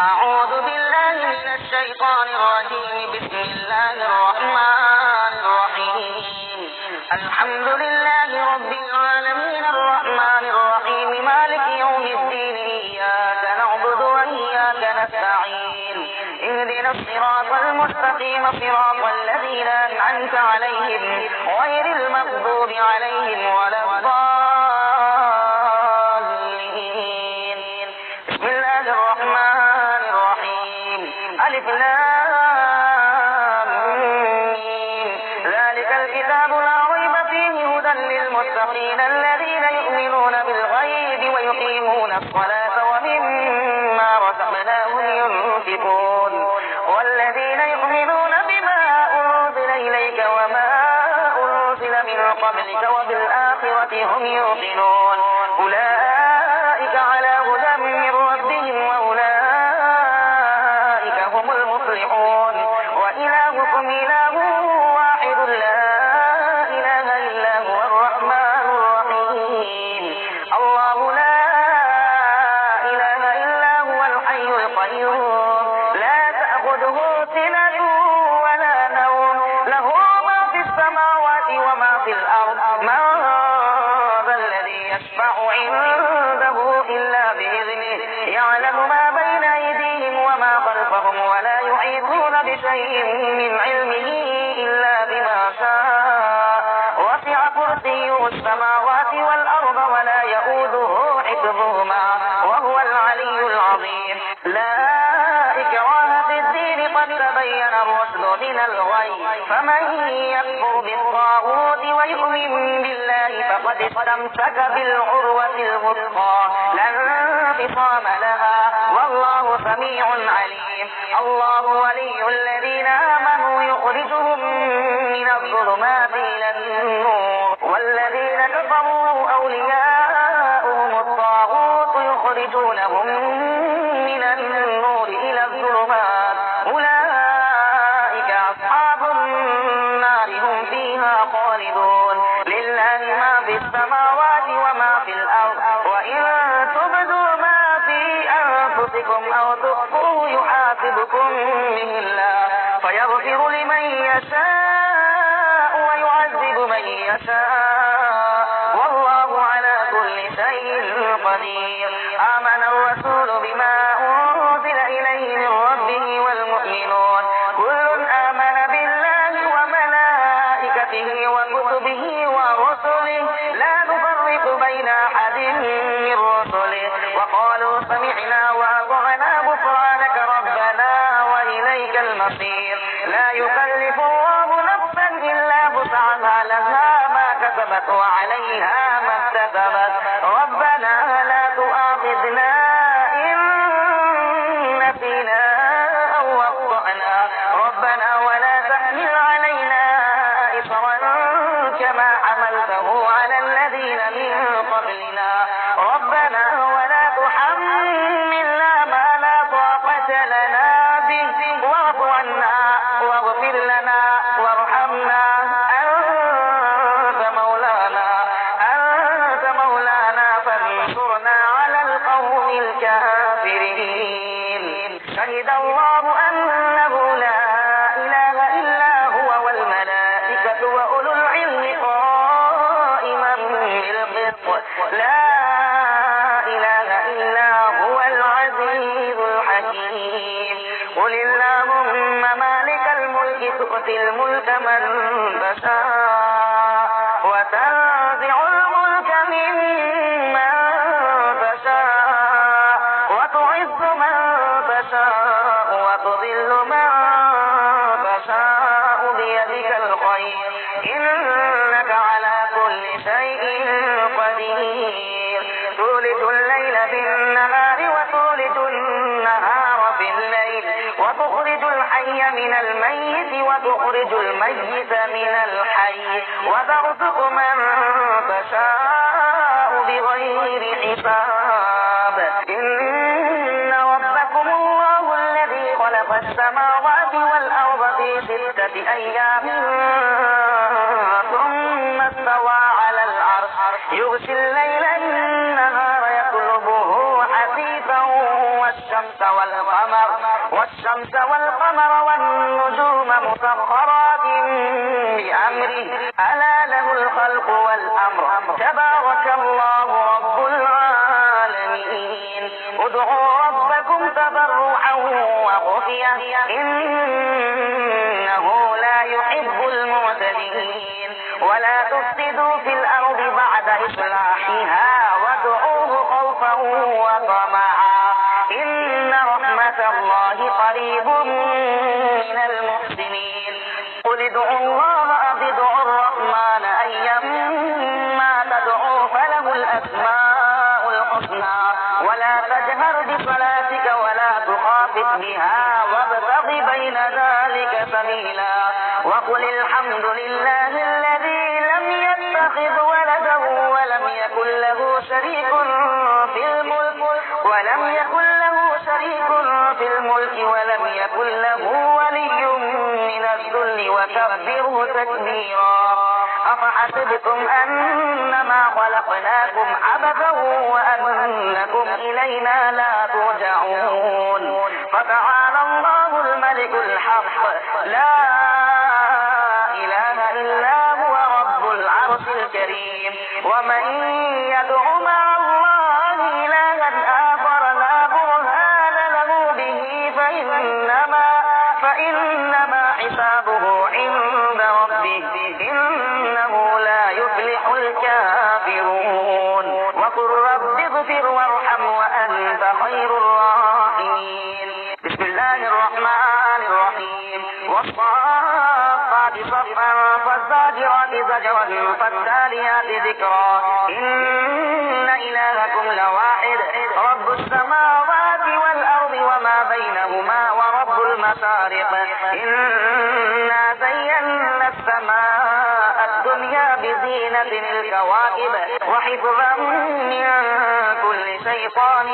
أعوذ بالله من الشيطان الرجيم. بسم الله الرحمن الرحيم. الحمد لله رب العالمين الرحمن الرحيم مالك يوم الدين. إياك نعبد وإياك نستعين. اهدنا الصراط المستقيم صراط الذين أنعمت عليهم غير المغضوب عليهم ولا الضالين. بسم الله الرحمن الرحيم. ألف لام ميم. ذلك الكتاب لا ريب فيه هدى للمتقين الذين يؤمنون بالغيب ويقيمون الصلاة ومما رزقناهم ينفقون والذين يؤمنون بما أنزل إليك وما أنزل من قبلك وبالآخرة هم يوقنون أولئك على هدى من ربهم وأولئك هم المفلحون. وإلهكم إله واحد لا إله إلا هو الرحمن الرحيم. الله لا إله إلا هو الحي القيوم لا تأخذه سنة ولا نوم له ما في السماوات وما في الأرض. من ذا الذي يشفع عنده إلا بإذنه يعلم ما بين أيديهم وما خلفهم ولا يحيطون بشيء من علمه إلا بما شاء. وسع كرسيه السماوات والأرض ولا يؤوده حفظهما وهو العلي العظيم. لا إكراه في الدين قد تبين الرشد من الغي. فمن يكفر بالطاغوت ويؤمن بالله فقد استمسك بالعروة الوثقى لا انفصام لها والله سميع عليم. الله ولي الذين آمنوا يخرجهم من الظلمات إلى النور والذين كفروا أولياؤهم الطاغوت يخرجونهم من النور إلى الظلمات أولئك أصحاب النار هم فيها خالدون. لله ما في السماوات وما في الأرض وإن تبدوا ما في أنفسكم أو تخفوه يحاسبكم به الله فيغفر لمن يشاء ويعذب من يشاء والله على كل شيء قدير. آمن الرسول بما أنزل إليه من ربه والمؤمنون كل آمن بالله وملائكته وكتبه ورسله لا نفرق بين أحد من رسله وقالوا سمعنا وأطعنا غفرانك ربنا وإليك المصير. لا يكلف الله نفسا إلا وسعها لها ما كسبت وعليها ما اكتسبت. ربنا لا تؤاخذنا إن نسينا أو أخطأنا ربنا ولا تحمل علينا إصرا كما حملته على الذين من قبلنا ربنا ولا تحملنا ما لا طاقة لنا به واعف عنا واغفر لنا وارحمنا أنت مولانا فانصرنا على القوم الكافرين. شهد الله أنه لا إله إلا هو والملائكة وأولو العلم قائما بالقسط لا إله إلا هو العزيز الحكيم. قل اللهم مالك الملك تؤتي الملك من تشاء وتنزع الملك ممن تشاء وتعز من تشاء وتذل من تشاء بيدك الخير إنك على كل شيء قدير. تولج الليل في النهار وتولج النهار في الليل وتخرج الحي من الميت وتخرج الميت من الحي وترزق من تشاء بغير حساب. إن ربكم الله الذي خلق السماوات والأرض في 6 أيام ثم استوى على العرش يغشي الليل النهار يطلبه حثيثا والشمس والقمر والشمس والقمر والنجوم مسخرات بأمره ألا له الخلق والأمر تبارك الله رب العالمين ادعوا ربكم تضرعا وخفية إنه لا يحب المعتدين ولا تفسدوا في الأرض بعد إصلاحها وادعوه خوفا وطمعا إن رحمة الله قريب من المحسنين قل ادعوا الله أو ادعوا الرحمن أيما تدعوا فله الأسماء الحسنى ولا تجهر بصلاتك ولا تخافت بها وابتغ بين ذلك سبيلا وقل الحمد لله الذي لم يتخذ ولدا ولم يكن له شريك في الملك ولم يكن له ولي من الذل وكبره تكبيرا أفحسبتم أنما خلقناكم عبثا وأنكم إلينا لا ترجعون فتعالى الله الملك الحق لا إله إلا هو رب العرش الكريم ومن يدع مع الله إلها آخر لا برهان له به فإنما حسابه عند ربه إنه لا يفلح الكافرون وقل رب اغفر وارحم وأنت خير الراحمين بسم الله الرحمن الرحيم والصافات صفا فالزاجرات زجرا فالتاليات ذكرا إن إلهكم لواحد رب السماوات والأرض وما بينهما ورب المشارق إنا زينا السماء الدنيا بزينة الكواكب وحفظا من كل شيطان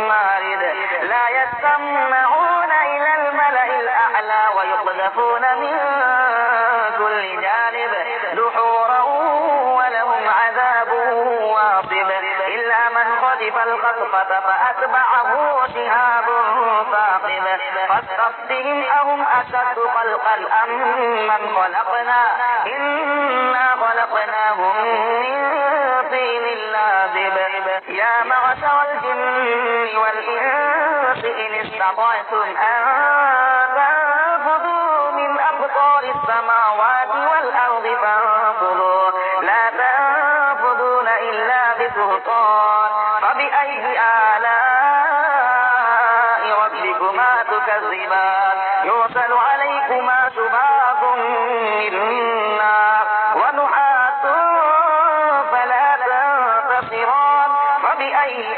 مارد لا يستمعون إلى الملأ الأعلى ويقذفون من كل جانب دحورا ولهم عذاب واصب إلا من خطف الخطفة فأتبعه شهاب ثاقب فاستفتهم أهم أشد خلقا أم من خلقنا إنا خلقناهم من طين لازب يا معشر الجن والإنس إن استطعتم أن تنفذوا من أقطار السماوات والأرض فانفذوا لا تنفذون إلا بسلطان فبأي آلاء ربكما تكذبان يرسل عليكما شباب من نار ونحاس فلا تنتصران فبأي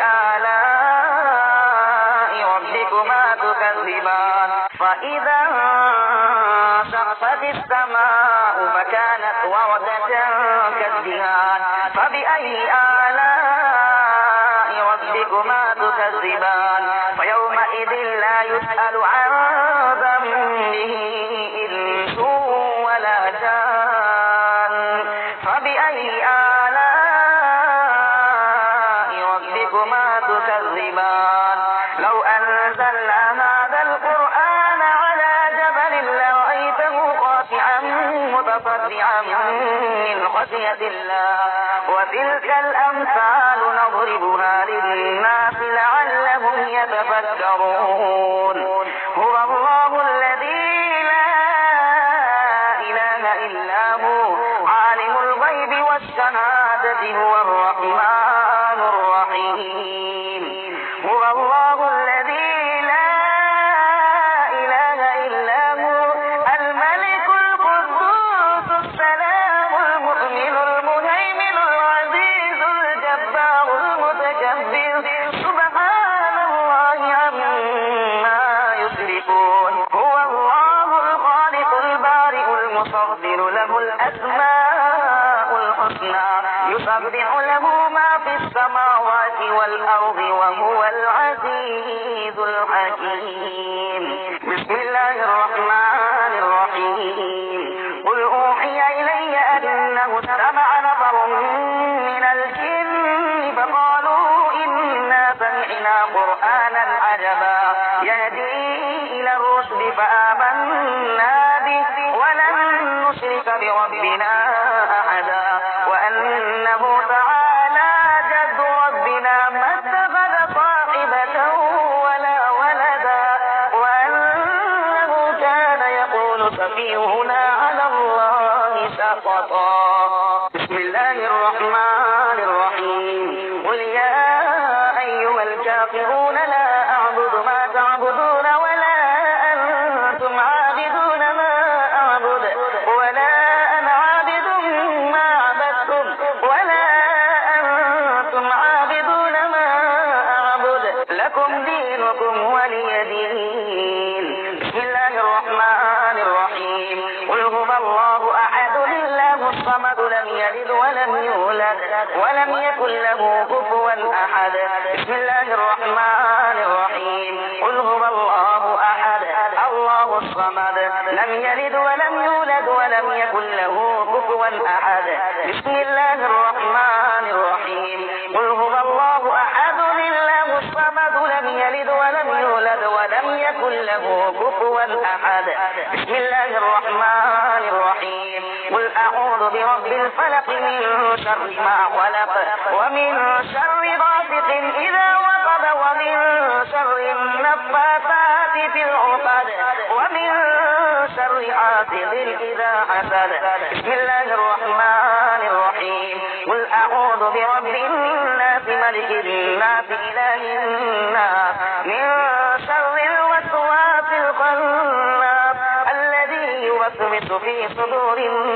آلاء ربكما تكذبان فإذا انشقت السماء فكانت وردة كالدهان فبأي آلاء ربكما تكذبان فيومئذ لا يسأل عن ذنبه إنس ولا جان فبأي آلاء ربكما تكذبان لو أنزلنا هذا القرآن على جبل لرأيته خاشعا متصدعا من خشية الله وتلك الأمثال نضربها للناس لعلهم يتفكرون هو الله الذي لا إله إلا هو عالم الغيب والشهادة هو الرحمن الرحيم هو الله الذي لا إله إلا هو الملك القدوس السلام المؤمن المهيمن العزيز الجبار المتكبر سبحان الله عما يشركون هو الله الخالق البارئ المصور له الأسماء الحسنى يسبح له ما في السماوات والأرض وهو العزيز الحكيم بسم الله الرحمن الرحيم قل أوحي إلي أنه استمع نفر من الجن فقالوا إنا سمعنا قرآنا عجبا يهدي الرشد فآمنا به ولن نشرك بربنا أحدا وأنه تعالى جد ربنا ما اتخذ صاحبة ولا ولدا وأنه كان يقول سفيهنا على الله شططا. بسم الله الرحمن الرحيم. قل يا أيها الكافرون لا أعبد ما تعبدون ولا أنتم عابدون ما أعبد ولا أنا عابد ما عبدتم ولا أنتم عابدون ما أعبد لكم دينكم ولي دين. بسم الله الرحمن الرحيم. قل هو الله أحد الله الصمد لم يلد ولم يولد ولم يكن له كفوا أحد. بسم الله الرحمن الرحيم. قل هو الله أحد الله الصمد لم يلد ولم يولد ولم يكن له كفوا أحد. بسم الله الرحمن الرحيم. قل هو الله أحد الله الصمد لم يلد ولم يولد ولم يكن له كفوا أحد. بسم الله الرحمن الرحيم. قل أعوذ برب الفلق من شر ما خلق ومن شر غاسق إذا وقب ومن شر النفاثات في العقد ومن شر حاسد إذا حسد. بسم الله الرحمن الرحيم. قل أعوذ برب الناس ملك الناس إله الناس من شر الوسواس الخناس الذي يوسوس في صدور الناس